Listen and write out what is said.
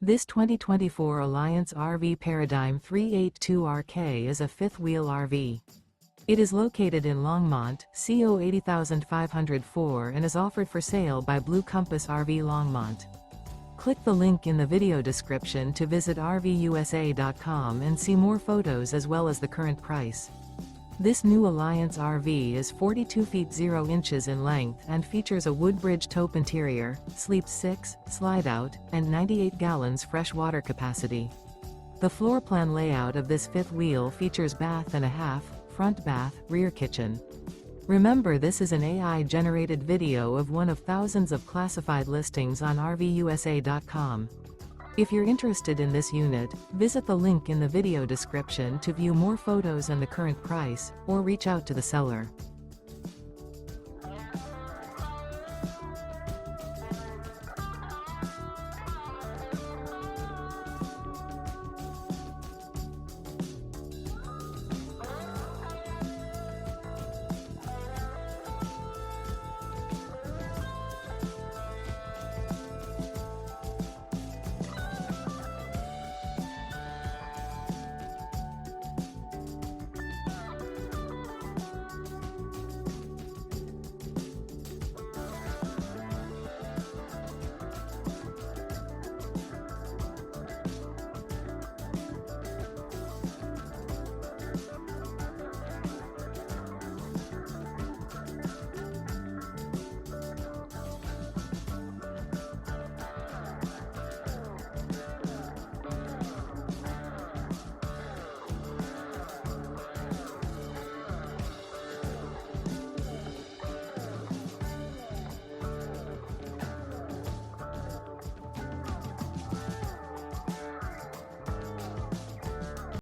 This 2024 Alliance RV Paradigm 382RK is a fifth-wheel RV. It is located in Longmont, CO 80504 and is offered for sale by Blue Compass RV Longmont. Click the link in the video description to visit RVUSA.com and see more photos as well as the current price. This new Alliance RV is 42 feet 0 inches in length and features a WOODBRIDGE TAUPE interior, sleeps 6, Slideout, and 98 gallons fresh water capacity. The floor plan layout of this fifth wheel features bath and a half, front bath, rear kitchen. Remember, this is an AI-generated video of one of thousands of classified listings on RVUSA.com. If you're interested in this unit, visit the link in the video description to view more photos and the current price, or reach out to the seller.